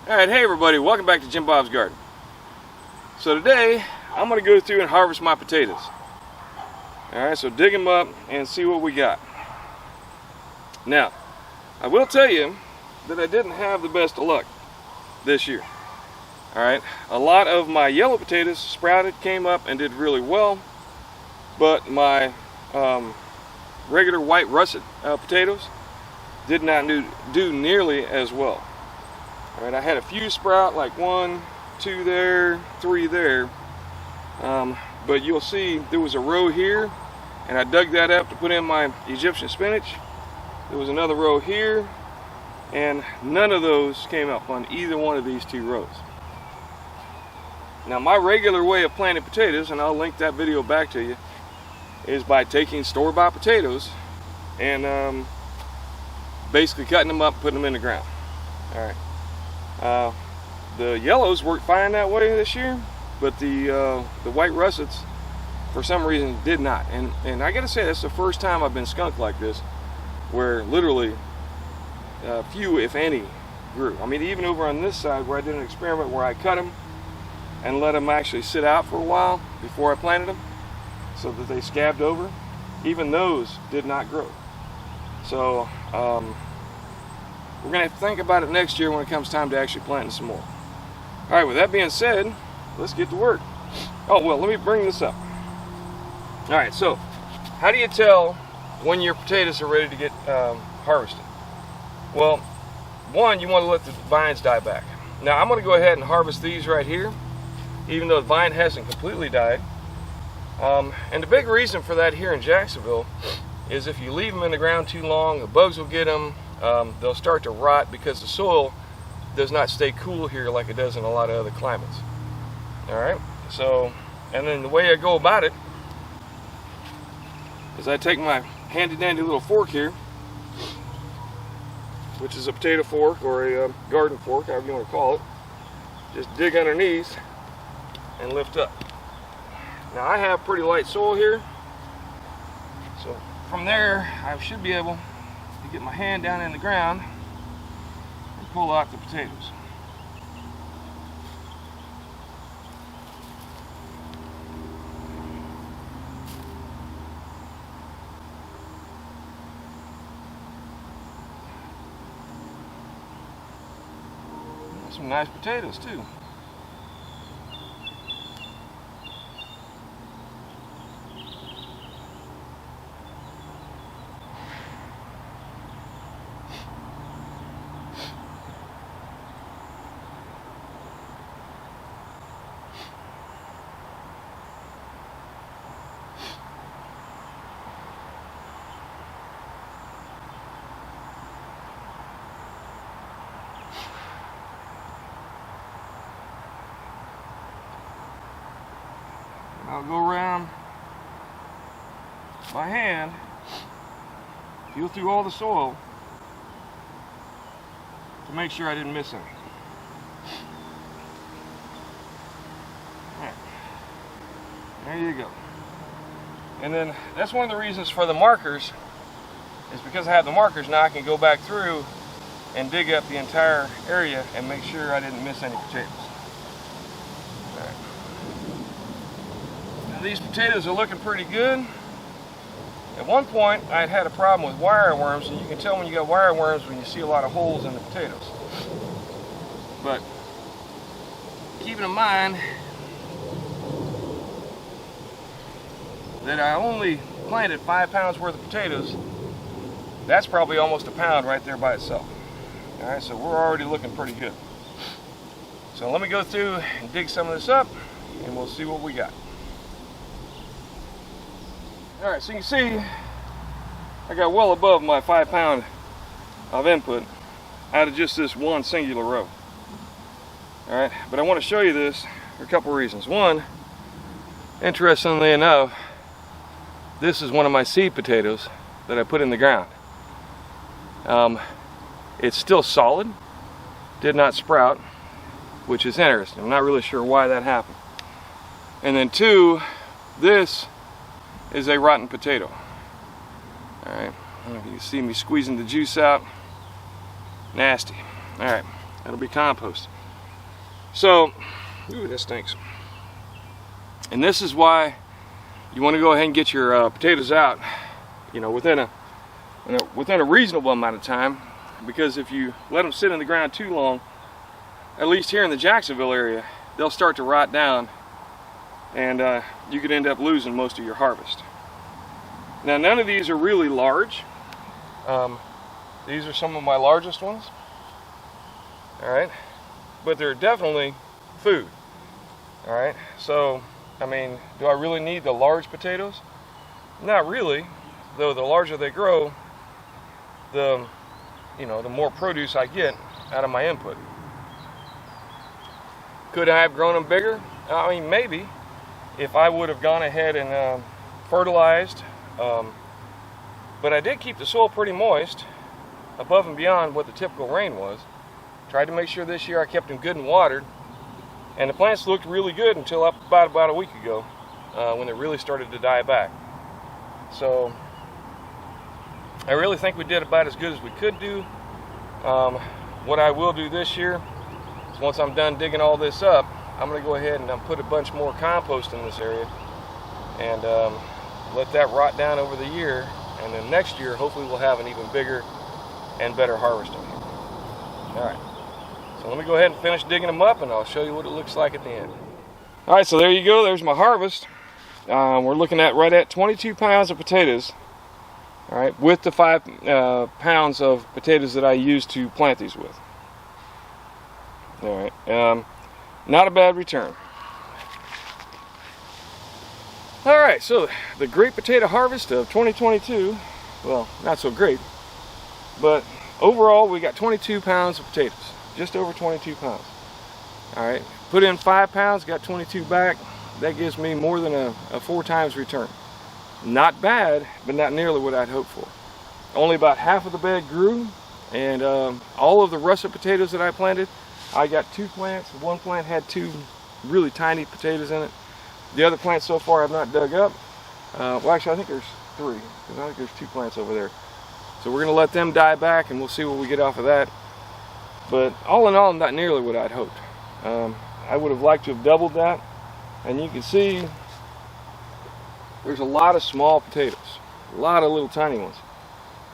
Alright, hey everybody, welcome back to Jim Bob's Garden. So today, I'm going to go through and harvest my potatoes. Alright, so dig them up and see what we got. Now, I will tell you that I didn't have the best of luck this year. Alright, a lot of my yellow potatoes sprouted, came up and did really well. But my regular white russet potatoes did not do nearly as well. Alright, I had a few sprout, like 1, 2 there, 3 there. But you'll see there was a row here, and I dug that up to put in my Egyptian spinach. There was another row here, and none of those came up on either one of these two rows. Now my regular way of planting potatoes, and I'll link that video back to you, is by taking store-bought potatoes and basically cutting them up and putting them in the ground. Alright. The yellows worked fine that way this year, but the white russets for some reason did not. And I gotta say, that's the first time I've been skunked like this, where literally few, if any, grew. I mean, even over on this side where I did an experiment where I cut them and let them actually sit out for a while before I planted them so that they scabbed over, even those did not grow. So we're going to have to think about it next year when it comes time to actually planting some more. Alright, with that being said, let's get to work. Oh, well, let me bring this up. Alright, so how do you tell when your potatoes are ready to get harvested? Well, one, you want to let the vines die back. Now, I'm going to go ahead and harvest these right here, even though the vine hasn't completely died. And the big reason for that here in Jacksonville is if you leave them in the ground too long, the bugs will get them. They'll start to rot because the soil does not stay cool here like it does in a lot of other climates. Alright, so, and then the way I go about it is I take my handy dandy little fork here, which is a potato fork or a garden fork, however you want to call it. Just dig underneath and lift up. Now I have pretty light soil here, so from there I should be able to get my hand down in the ground and pull out the potatoes. Some nice potatoes too. I'll go around by hand, feel through all the soil to make sure I didn't miss any. Right. There you go. And then that's one of the reasons for the markers, is because I have the markers now I can go back through and dig up the entire area and make sure I didn't miss any potatoes. These potatoes are looking pretty good. At one point I had a problem with wire worms, and you can tell when you got wire worms when you see a lot of holes in the potatoes. But keeping in mind that I only planted 5 pounds worth of potatoes, that's probably almost a pound right there by itself. Alright, so we're already looking pretty good. So let me go through and dig some of this up and we'll see what we got. Alright, so you can see I got well above my 5 pound of input out of just this one singular row. Alright, but I want to show you this for a couple reasons. One, interestingly enough, this is one of my seed potatoes that I put in the ground. It's still solid, did not sprout, which is interesting. I'm not really sure why that happened. And then two, this is a rotten potato. Alright, I don't know if you can see me squeezing the juice out. Nasty. Alright, that'll be compost. So, ooh, this stinks. And this is why you want to go ahead and get your potatoes out, you know, within a reasonable amount of time, because if you let them sit in the ground too long, at least here in the Jacksonville area, they'll start to rot down, and you could end up losing most of your harvest. Now, none of these are really large. These are some of my largest ones. All right, but they're definitely food. All right, so I mean, do I really need the large potatoes? Not really, though. The larger they grow, the more produce I get out of my input. Could I have grown them bigger? I mean, maybe, if I would have gone ahead and fertilized. But I did keep the soil pretty moist, above and beyond what the typical rain was. Tried to make sure this year I kept them good and watered. And the plants looked really good until about a week ago, when they really started to die back. So I really think we did about as good as we could do. What I will do this year is, once I'm done digging all this up, I'm going to go ahead and put a bunch more compost in this area and let that rot down over the year. And then next year, hopefully, we'll have an even bigger and better harvest in here. All right. So let me go ahead and finish digging them up, and I'll show you what it looks like at the end. All right, so there you go. There's my harvest. We're looking at right at 22 pounds of potatoes. All right, with the 5 pounds of potatoes that I used to plant these with. All right, not a bad return. All right, so the great potato harvest of 2022. Well, not so great, but overall we got 22 pounds of potatoes. Just over 22 pounds. All right, put in 5 pounds, got 22 back. That gives me more than a 4 times return. Not bad, but not nearly what I'd hoped for. Only about half of the bed grew, and all of the russet potatoes that I planted, I got 2 plants. One plant had 2 really tiny potatoes in it. The other plants so far I've not dug up. Well, actually, I think there's 3, because I think there's 2 plants over there. So we're gonna let them die back, and we'll see what we get off of that. But all in all, not nearly what I'd hoped. I would have liked to have doubled that. And you can see there's a lot of small potatoes, a lot of little tiny ones.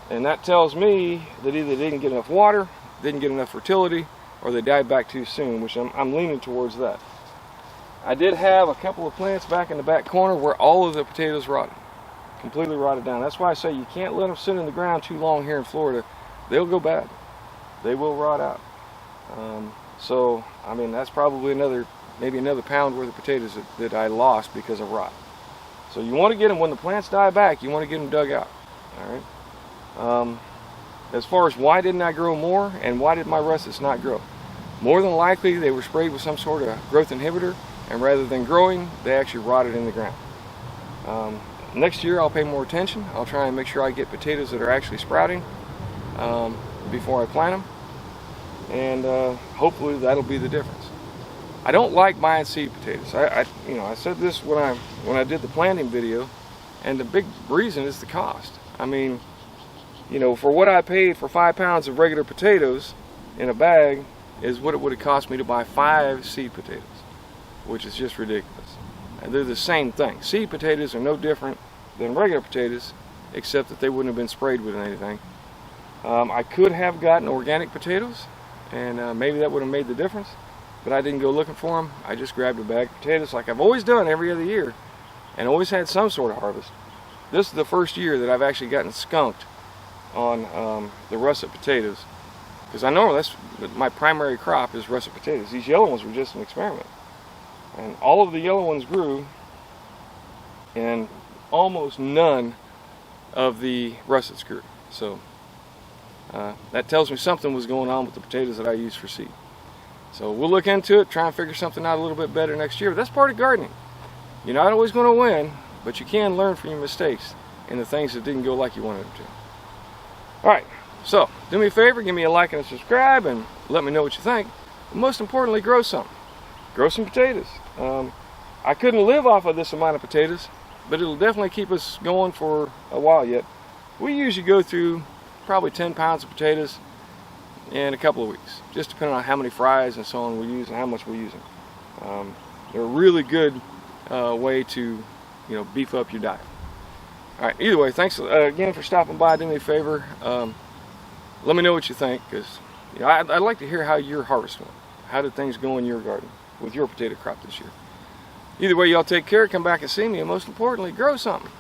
And that tells me that either they didn't get enough water, didn't get enough fertility, or they died back too soon, which I'm leaning towards that. I did have a couple of plants back in the back corner where all of the potatoes rotted, completely rotted down. That's why I say you can't let them sit in the ground too long here in Florida. They'll go bad. They will rot out. So, I mean, that's probably maybe another pound worth of potatoes that I lost because of rot. So you want to get them, when the plants die back, you want to get them dug out. All right. As far as why didn't I grow more and why did my russets not grow? More than likely, they were sprayed with some sort of growth inhibitor, and rather than growing, they actually rotted in the ground. Next year, I'll pay more attention. I'll try and make sure I get potatoes that are actually sprouting before I plant them. And hopefully that'll be the difference. I don't like buying seed potatoes. I said this when I did the planting video, and the big reason is the cost. I mean, for what I paid for 5 pounds of regular potatoes in a bag is what it would have cost me to buy 5 seed potatoes, which is just ridiculous. And they're the same thing. Seed potatoes are no different than regular potatoes, except that they wouldn't have been sprayed with anything. I could have gotten organic potatoes, and maybe that would have made the difference, but I didn't go looking for them. I just grabbed a bag of potatoes like I've always done every other year, and always had some sort of harvest. This is the first year that I've actually gotten skunked on the russet potatoes, because I know that's my primary crop is russet potatoes. These yellow ones were just an experiment, and all of the yellow ones grew, and almost none of the russets grew. So that tells me something was going on with the potatoes that I use for seed. So we'll look into it, try and figure something out a little bit better next year. But that's part of gardening. You're not always going to win, but you can learn from your mistakes and the things that didn't go like you wanted them to. Alright, so do me a favor, give me a like and a subscribe, and let me know what you think. But most importantly, grow something. Grow some potatoes. I couldn't live off of this amount of potatoes, but it'll definitely keep us going for a while yet. We usually go through probably 10 pounds of potatoes, in a couple of weeks, just depending on how many fries and so on we use and how much we're using. They're a really good way to, beef up your diet. All right, either way, thanks again for stopping by. Do me a favor, let me know what you think, because I'd like to hear how your harvest went. How did things go in your garden with your potato crop this year? Either way, y'all take care, come back and see me, and most importantly, grow something.